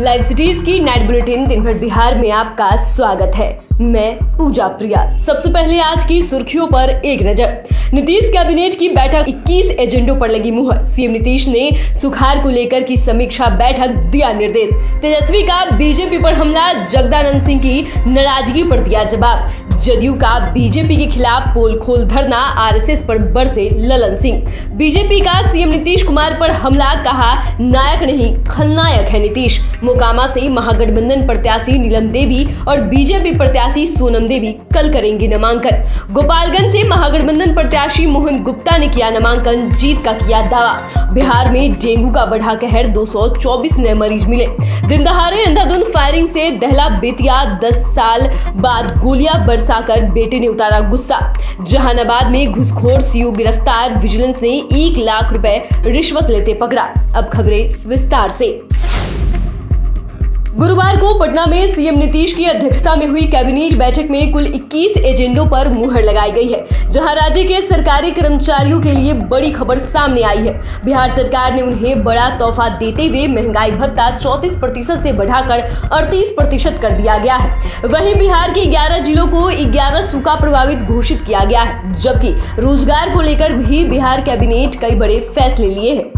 Live cities की night bulletin दिन भर बिहार में आपका स्वागत है। मैं पूजा प्रिया। सबसे पहले आज की सुर्खियों पर एक नजर। नीतीश कैबिनेट की बैठक 21 एजेंडों पर लगी मुहर। सीएम नीतीश ने सुखाड़ को लेकर की समीक्षा बैठक दिया निर्देश। तेजस्वी का बीजेपी पर हमला, जगदानंद सिंह की नाराजगी पर दिया जवाब। जदयू का बीजेपी के खिलाफ पोल खोल धरना, आरएसएस पर बरसे ललन सिंह। बीजेपी का सीएम नीतीश कुमार पर हमला, कहा नायक नहीं खलनायक है नीतीश। मोकामा से महागठबंधन प्रत्याशी नीलम देवी और बीजेपी प्रत्याशी सोनम देवी कल करेंगे नामांकन। गोपालगंज से महागठबंधन प्रत्याशी मोहन गुप्ता ने किया नामांकन, जीत का किया दावा। बिहार में डेंगू का बढ़ा कहर, 224 नए मरीज मिले। दिन दहाड़े अंधाधुंध फायरिंग से दहला बेतिया, 10 साल बाद गोलियां बरसाकर बेटे ने उतारा गुस्सा। जहानाबाद में घुसखोर सीओ गिरफ्तार, विजिलेंस ने 1 लाख रुपए रिश्वत लेते पकड़ा। अब खबरें विस्तार से। गुरुवार को पटना में सीएम नीतीश की अध्यक्षता में हुई कैबिनेट बैठक में कुल 21 एजेंडों पर मुहर लगाई गई है, जहां राज्य के सरकारी कर्मचारियों के लिए बड़ी खबर सामने आई है। बिहार सरकार ने उन्हें बड़ा तोहफा देते हुए महंगाई भत्ता 34% से बढ़ाकर 38% कर दिया गया है। वहीं बिहार के 11 जिलों को 11 सूखा प्रभावित घोषित किया गया है, जबकि रोजगार को लेकर भी बिहार कैबिनेट कई बड़े फैसले लिए हैं।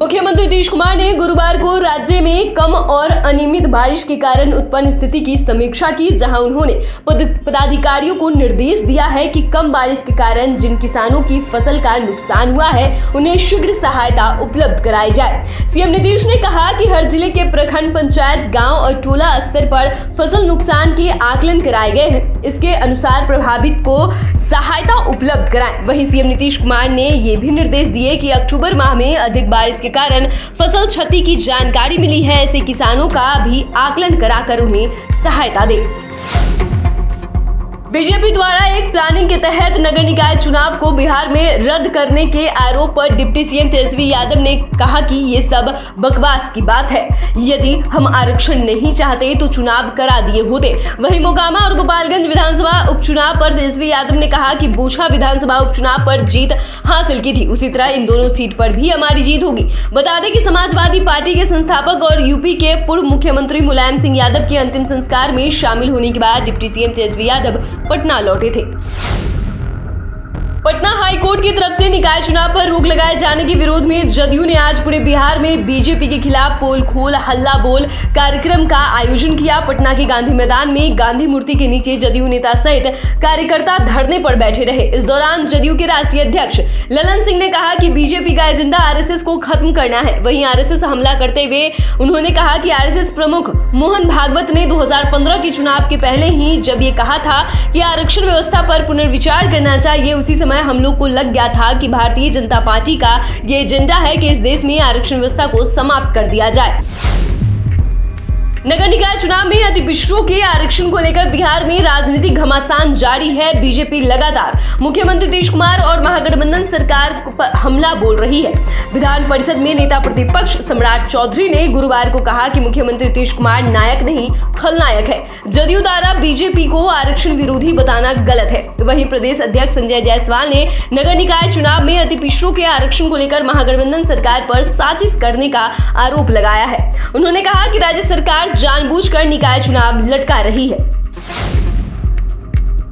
मुख्यमंत्री नीतीश कुमार ने गुरुवार को राज्य में कम और अनियमित बारिश के कारण उत्पन्न स्थिति की समीक्षा की, जहां उन्होंने पदाधिकारियों को निर्देश दिया है कि कम बारिश के कारण जिन किसानों की फसल का नुकसान हुआ है उन्हें शीघ्र सहायता उपलब्ध कराई जाए। सीएम नीतीश ने कहा कि हर जिले के प्रखंड, पंचायत, गाँव और टोला स्तर पर फसल नुकसान के आकलन कराए गए हैं। इसके अनुसार प्रभावित को सहायता उपलब्ध कराएं। वहीं सीएम नीतीश कुमार ने ये भी निर्देश दिए कि अक्टूबर माह में अधिक बारिश के कारण फसल क्षति की जानकारी मिली है, ऐसे किसानों का भी आकलन कराकर उन्हें सहायता दे। बीजेपी द्वारा एक प्लानिंग के तहत नगर निकाय चुनाव को बिहार में रद्द करने के आरोप पर डिप्टी सीएम तेजस्वी यादव ने कहा कि ये सब बकवास की बात है। यदि हम आरक्षण नहीं चाहते तो चुनाव करा दिए होते। वहीं मोकामा और गोपालगंज विधानसभा उपचुनाव पर तेजस्वी यादव ने कहा कि बोछा विधानसभा उपचुनाव पर जीत हासिल की थी, उसी तरह इन दोनों सीट पर भी हमारी जीत होगी। बता दें कि समाजवादी पार्टी के संस्थापक और यूपी के पूर्व मुख्यमंत्री मुलायम सिंह यादव के अंतिम संस्कार में शामिल होने के बाद डिप्टी सीएम तेजस्वी यादव पटना लौटे थे। पटना हाई कोर्ट की तरफ से निकाय चुनाव पर रोक लगाए जाने के विरोध में जदयू ने आज पूरे बिहार में बीजेपी के खिलाफ पोल खोल हल्ला बोल कार्यक्रम का आयोजन किया। पटना के गांधी मैदान में गांधी मूर्ति के नीचे जदयू नेता सहित कार्यकर्ता धरने पर बैठे रहे। इस दौरान जदयू के राष्ट्रीय अध्यक्ष ललन सिंह ने कहा कि बीजेपी का एजेंडा आरएसएस को खत्म करना है। वहीं आरएसएस हमला करते हुए उन्होंने कहा कि आरएसएस प्रमुख मोहन भागवत ने 2015 के चुनाव के पहले ही जब ये कहा था कि आरक्षण व्यवस्था पर पुनर्विचार करना चाहिए, उसी समय हम लोग को लग गया था कि भारतीय जनता पार्टी का ये एजेंडा है कि इस देश में आरक्षण व्यवस्था को समाप्त कर दिया जाए। नगर निकाय चुनाव में अति पिछड़ों के आरक्षण को लेकर बिहार में राजनीतिक घमासान जारी है। बीजेपी लगातार मुख्यमंत्री नीतीश कुमार और महागठबंधन सरकार पर हमला बोल रही है। विधान परिषद में नेता प्रतिपक्ष सम्राट चौधरी ने गुरुवार को कहा कि मुख्यमंत्री नीतीश कुमार नायक नहीं खलनायक है। जदयू द्वारा बीजेपी को आरक्षण विरोधी बताना गलत है। वहीं प्रदेश अध्यक्ष संजय जायसवाल ने नगर निकाय चुनाव में अति पिछड़ों के आरक्षण को लेकर महागठबंधन सरकार पर साजिश करने का आरोप लगाया है। उन्होंने कहा कि राज्य सरकार जानबूझकर निकाय चुनाव लटका रही है।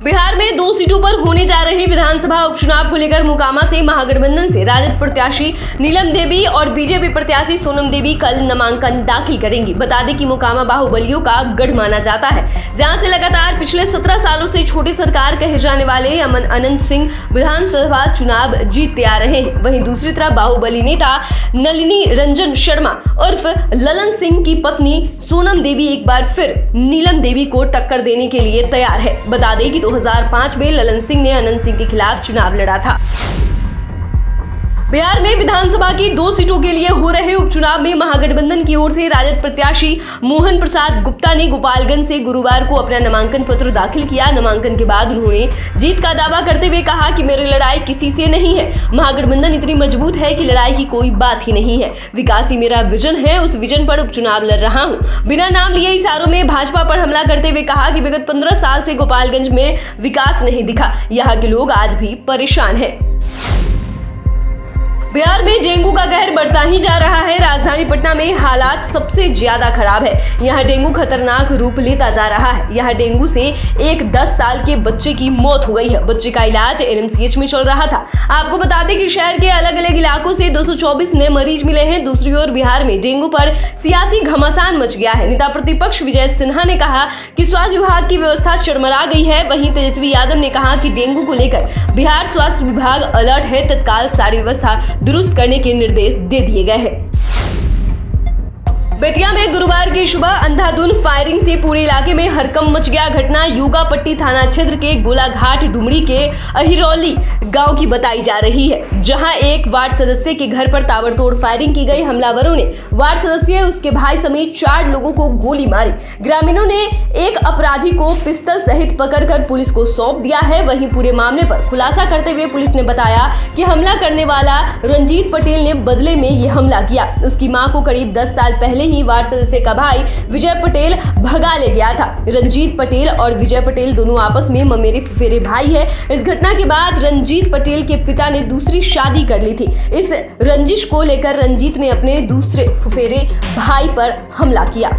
बिहार में 2 सीटों पर होने जा रहे विधानसभा उपचुनाव को लेकर मोकामा से महागठबंधन से राजद प्रत्याशी नीलम देवी और बीजेपी प्रत्याशी सोनम देवी कल नामांकन दाखिल करेंगी। बता दें कि मोकामा बाहुबलियों का गढ़ माना जाता है, जहां से लगातार पिछले 17 सालों से छोटी सरकार कहे जाने वाले अनंत सिंह विधानसभा चुनाव जीतते आ रहे हैं। वहीं दूसरी तरफ बाहुबली नेता नलिनी रंजन शर्मा उर्फ ललन सिंह की पत्नी सोनम देवी एक बार फिर नीलम देवी को टक्कर देने के लिए तैयार है। बता दें कि 2005 में ललन सिंह ने अनंत सिंह के खिलाफ चुनाव लड़ा था। बिहार में विधानसभा की 2 सीटों के लिए हो रहे उपचुनाव में महागठबंधन की ओर से राजद प्रत्याशी मोहन प्रसाद गुप्ता ने गोपालगंज से गुरुवार को अपना नामांकन पत्र दाखिल किया। नामांकन के बाद उन्होंने जीत का दावा करते हुए कहा कि मेरी लड़ाई किसी से नहीं है। महागठबंधन इतनी मजबूत है कि लड़ाई की कोई बात ही नहीं है। विकास ही मेरा विजन है, उस विजन पर उपचुनाव लड़ रहा हूँ। बिना नाम लिए इशारों में भाजपा पर हमला करते हुए कहा कि विगत 15 साल से गोपालगंज में विकास नहीं दिखा। यहाँ के लोग आज भी परेशान हैं। बिहार में डेंगू का कहर बढ़ता ही जा रहा है। राजधानी पटना में हालात सबसे ज्यादा खराब है। यहाँ डेंगू खतरनाक रूप लेता जा रहा है। यहाँ डेंगू से एक 10 साल के बच्चे की मौत हो गई है। बच्चे का इलाज एनएमसीएच में चल रहा था। आपको बता दें कि शहर के अलग अलग इलाकों से 224 नए मरीज मिले हैं। दूसरी ओर बिहार में डेंगू पर सियासी घमासान मच गया है। नेता प्रतिपक्ष विजय सिन्हा ने कहा कि स्वास्थ्य विभाग की व्यवस्था चरमरा गई है। वहीं तेजस्वी यादव ने कहा कि डेंगू को लेकर बिहार स्वास्थ्य विभाग अलर्ट है, तत्काल सारी व्यवस्था दुरुस्त करने के निर्देश दे दिए गए हैं। बेतिया में गुरुवार की सुबह अंधाधुंध फायरिंग से पूरे इलाके में हड़कंप मच गया। घटना युगापट्टी थाना क्षेत्र के गोलाघाट डुमरी के अहिरौली गांव की बताई जा रही है, जहां एक वार्ड सदस्य के घर पर ताबड़तोड़ फायरिंग की गई। हमलावरों ने वार्ड सदस्य, उसके भाई समेत 4 लोगों को गोली मारी। ग्रामीणों ने एक अपराधी को पिस्तौल सहित पकड़कर पुलिस को सौंप दिया है। वहीं पूरे मामले पर खुलासा करते हुए पुलिस ने बताया कि हमला करने वाला रंजीत पटेल ने बदले में ये हमला किया। उसकी मां को करीब 10 साल पहले ही वार्ड सदस्य का भाई विजय पटेल भगा ले गया था। रंजीत पटेल और विजय पटेल दोनों आपस में ममेरे फुफेरे भाई हैं। इस घटना के बाद रंजीत पटेल के पिता ने दूसरी शादी कर ली थी। इस रंजिश को लेकर रंजीत ने अपने दूसरे फुफेरे भाई पर हमला किया।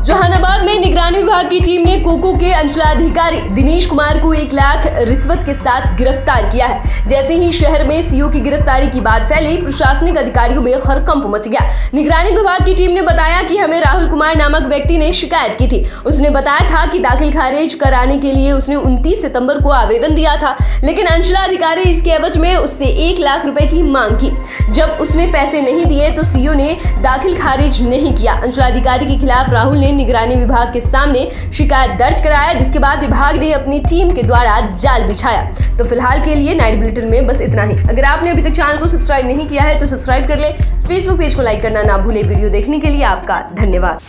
जहानाबाद में निगरानी विभाग की टीम ने कोको के अंचलाधिकारी दिनेश कुमार को 1 लाख रिश्वत के साथ गिरफ्तार किया है। जैसे ही शहर में सीओ की गिरफ्तारी की बात फैली, प्रशासनिक अधिकारियों में हड़कंप मच गया। निगरानी विभाग की टीम ने बताया कि हमें राहुल कुमार नामक व्यक्ति ने शिकायत की थी। उसने बताया था कि दाखिल खारिज कराने के लिए उसने 29 सितंबर को आवेदन दिया था, लेकिन अंचलाधिकारी इसके एवज में उससे 1 लाख रुपए की मांग की। जब उसने पैसे नहीं दिए तो सीओ ने दाखिल खारिज नहीं किया। अंचलाधिकारी के खिलाफ राहुल ने निगरानी विभाग के सामने शिकायत दर्ज कराया, जिसके बाद विभाग ने अपनी टीम के द्वारा जाल बिछाया। तो फिलहाल के लिए नाइट बुलेटिन में बस इतना ही। अगर आपने अभी तक चैनल को सब्सक्राइब नहीं किया है तो सब्सक्राइब कर ले। फेसबुक पेज को लाइक करना ना भूले। वीडियो देखने के लिए आपका धन्यवाद।